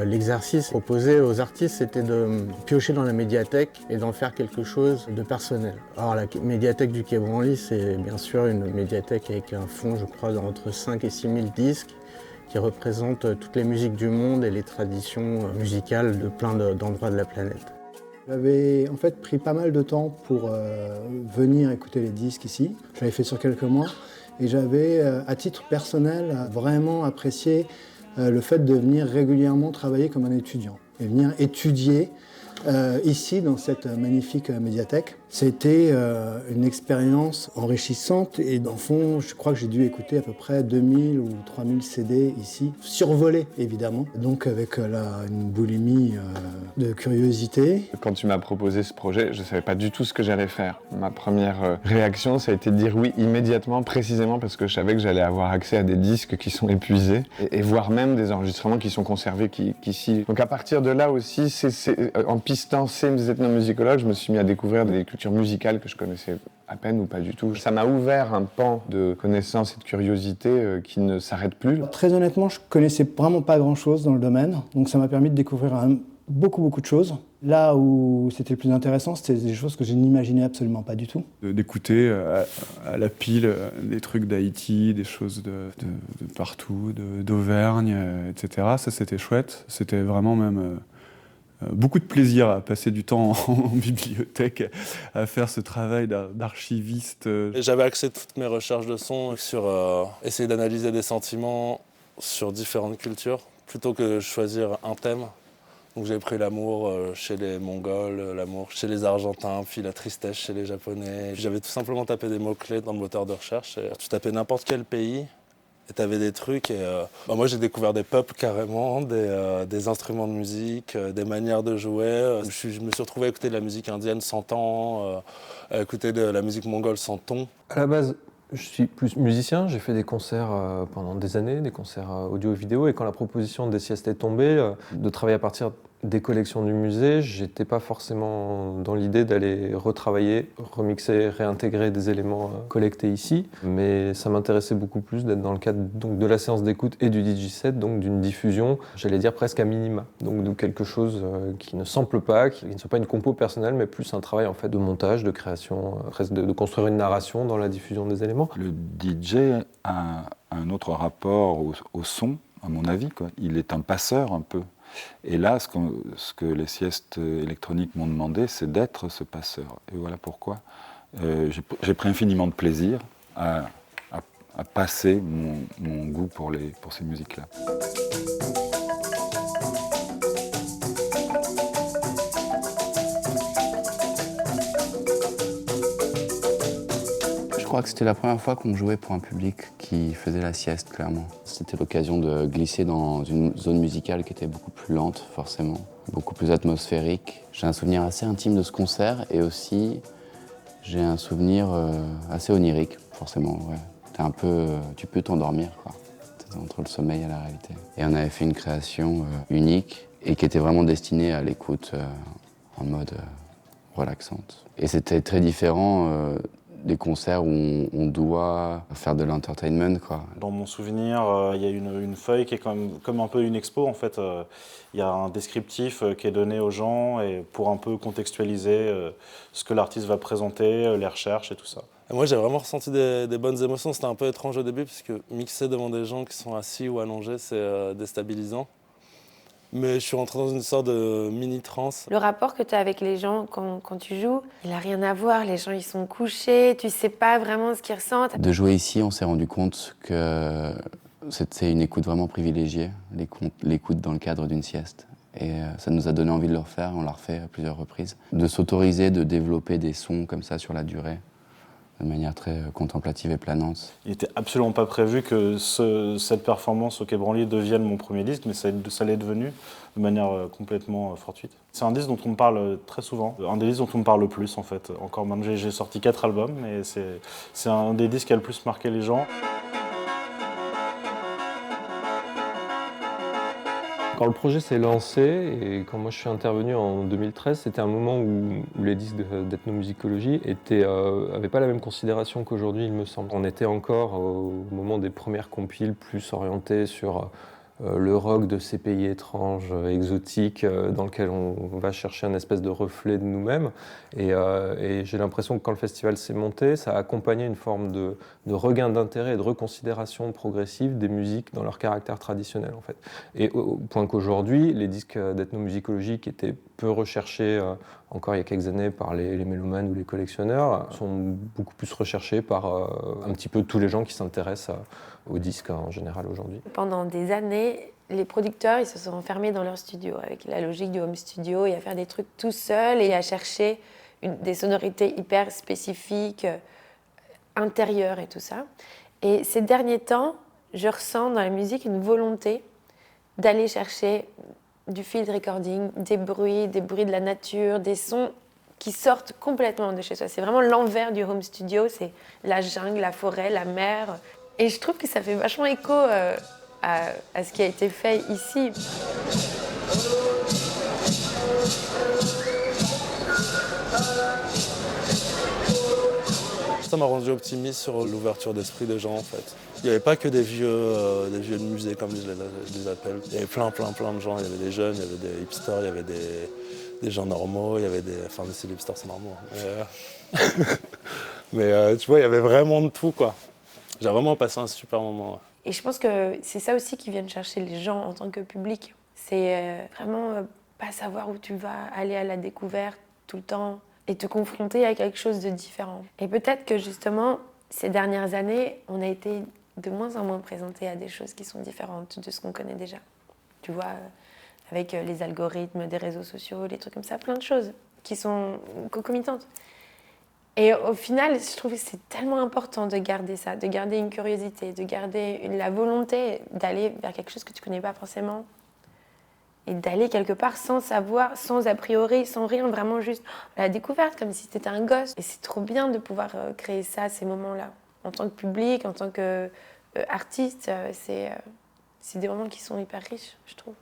L'exercice proposé aux artistes, c'était de piocher dans la médiathèque et d'en faire quelque chose de personnel. Alors la médiathèque du Quai Branly, c'est bien sûr une médiathèque avec un fonds, je crois, d'entre 5 et 6 000 disques qui représentent toutes les musiques du monde et les traditions musicales de plein d'endroits de la planète. J'avais en fait pris pas mal de temps pour venir écouter les disques ici. Je l'avais fait sur quelques mois et j'avais, à titre personnel, vraiment apprécié le fait de venir régulièrement travailler comme un étudiant et venir étudier ici dans cette magnifique médiathèque. C'était une expérience enrichissante et dans le fond, je crois que j'ai dû écouter à peu près 2000 ou 3000 CD ici, survolés évidemment, donc avec une boulimie de curiosité. Quand tu m'as proposé ce projet, je ne savais pas du tout ce que j'allais faire. Ma première réaction, ça a été de dire oui immédiatement, précisément parce que je savais que j'allais avoir accès à des disques qui sont épuisés et voire même des enregistrements qui sont conservés qu'ici. Donc à partir de là aussi, en pistant ces ethnomusicologues, je me suis mis à découvrir des cultures musicales que je connaissais à peine ou pas du tout. Ça m'a ouvert un pan de connaissance et de curiosité qui ne s'arrête plus. Très honnêtement, je connaissais vraiment pas grand-chose dans le domaine, donc ça m'a permis de découvrir beaucoup de choses. Là où c'était le plus intéressant, c'était des choses que je n'imaginais absolument pas du tout. D'écouter à la pile des trucs d'Haïti, des choses de partout, d'Auvergne, etc. Ça, c'était chouette. C'était vraiment même beaucoup de plaisir à passer du temps en bibliothèque, à faire ce travail d'archiviste. J'avais axé toutes mes recherches de son sur essayer d'analyser des sentiments sur différentes cultures, plutôt que de choisir un thème. Donc j'ai pris l'amour chez les Mongols, l'amour chez les Argentins, puis la tristesse chez les Japonais. J'avais tout simplement tapé des mots-clés dans le moteur de recherche. Et tu tapais n'importe quel pays et tu avais des trucs. Et, moi j'ai découvert des peuples carrément, des instruments de musique, des manières de jouer. Je me suis retrouvé à écouter de la musique indienne sans temps, à écouter de la musique mongole sans ton. À la base, je suis plus musicien, j'ai fait des concerts pendant des années, des concerts audio et vidéo, et quand la proposition des siestes est tombée, de travailler à partir des collections du musée, j'étais pas forcément dans l'idée d'aller retravailler, remixer, réintégrer des éléments collectés ici, mais ça m'intéressait beaucoup plus d'être dans le cadre donc, de la séance d'écoute et du DJ-set, donc d'une diffusion, j'allais dire presque à minima, donc de quelque chose qui ne sample pas, qui ne soit pas une compo personnelle, mais plus un travail en fait de montage, de création, presque de construire une narration dans la diffusion des éléments. Le DJ a un autre rapport au son, à mon avis, quoi. Il est un passeur un peu. Et là, ce que les siestes électroniques m'ont demandé, c'est d'être ce passeur. Et voilà pourquoi j'ai pris infiniment de plaisir à passer mon goût pour ces musiques-là. Je crois que c'était la première fois qu'on jouait pour un public qui faisait la sieste, clairement. C'était l'occasion de glisser dans une zone musicale qui était beaucoup plus lente, forcément, beaucoup plus atmosphérique. J'ai un souvenir assez intime de ce concert et aussi j'ai un souvenir assez onirique, forcément. Ouais. Tu peux t'endormir, quoi. T'es entre le sommeil et la réalité. Et on avait fait une création unique et qui était vraiment destinée à l'écoute en mode relaxante. Et c'était très différent des concerts où on doit faire de l'entertainment, quoi. Dans mon souvenir, il y a une feuille qui est comme un peu une expo, en fait. Il y a un descriptif qui est donné aux gens et pour un peu contextualiser ce que l'artiste va présenter, les recherches et tout ça. Et moi, j'ai vraiment ressenti des bonnes émotions. C'était un peu étrange au début, parce que mixer devant des gens qui sont assis ou allongés, c'est déstabilisant. Mais je suis rentré dans une sorte de mini-trance. Le rapport que tu as avec les gens quand tu joues, il n'a rien à voir. Les gens, ils sont couchés, tu ne sais pas vraiment ce qu'ils ressentent. De jouer ici, on s'est rendu compte que c'était une écoute vraiment privilégiée, l'écoute dans le cadre d'une sieste. Et ça nous a donné envie de le refaire, on l'a refait à plusieurs reprises. De s'autoriser de développer des sons comme ça sur la durée, de manière très contemplative et planante. Il n'était absolument pas prévu que cette performance au Quai Branly devienne mon premier disque, mais ça l'est devenu de manière complètement fortuite. C'est un disque dont on me parle très souvent, un des disques dont on me parle le plus en fait. Encore maintenant, j'ai sorti 4 albums, mais c'est un des disques qui a le plus marqué les gens. Quand le projet s'est lancé et quand moi je suis intervenu en 2013, c'était un moment où les disques d'ethnomusicologie n'avaient pas la même considération qu'aujourd'hui, il me semble. On était encore au moment des premières compiles plus orientées sur le rock de ces pays étranges, exotiques, dans lequel on va chercher un espèce de reflet de nous-mêmes. Et j'ai l'impression que quand le festival s'est monté, ça a accompagné une forme de regain d'intérêt et de reconsidération progressive des musiques dans leur caractère traditionnel, en fait. Et au point qu'aujourd'hui, les disques d'ethnomusicologie qui étaient peu recherchés encore il y a quelques années par les mélomanes ou les collectionneurs sont beaucoup plus recherchés par un petit peu tous les gens qui s'intéressent aux disques en général aujourd'hui. Pendant des années, les producteurs ils se sont enfermés dans leur studio avec la logique du home studio et à faire des trucs tout seuls et à chercher des sonorités hyper spécifiques, intérieures et tout ça. Et ces derniers temps, je ressens dans la musique une volonté d'aller chercher du field recording, des bruits de la nature, des sons qui sortent complètement de chez soi. C'est vraiment l'envers du home studio, c'est la jungle, la forêt, la mer. Et je trouve que ça fait vachement écho à ce qui a été fait ici. Ça m'a rendu optimiste sur l'ouverture d'esprit des gens en fait. Il n'y avait pas que des vieux de musée comme je les appelle. Il y avait plein de gens. Il y avait des jeunes, il y avait des hipsters, il y avait des gens normaux, il y avait des... Enfin, si les hipsters c'est normaux. Mais tu vois, il y avait vraiment de tout quoi. J'ai vraiment passé un super moment. Ouais. Et je pense que c'est ça aussi qui viennent chercher les gens en tant que public. C'est vraiment pas savoir où tu vas, aller à la découverte tout le temps et te confronter à quelque chose de différent. Et peut-être que justement, ces dernières années, on a été de moins en moins présenté à des choses qui sont différentes de ce qu'on connaît déjà. Tu vois, avec les algorithmes des réseaux sociaux, les trucs comme ça, plein de choses qui sont concomitantes. Et au final, je trouve que c'est tellement important de garder ça, de garder une curiosité, de garder la volonté d'aller vers quelque chose que tu ne connais pas forcément et d'aller quelque part sans savoir, sans a priori, sans rien, vraiment juste à la découverte, comme si tu étais un gosse. Et c'est trop bien de pouvoir créer ça, ces moments-là. En tant que public, en tant qu'artiste, c'est des moments qui sont hyper riches, je trouve.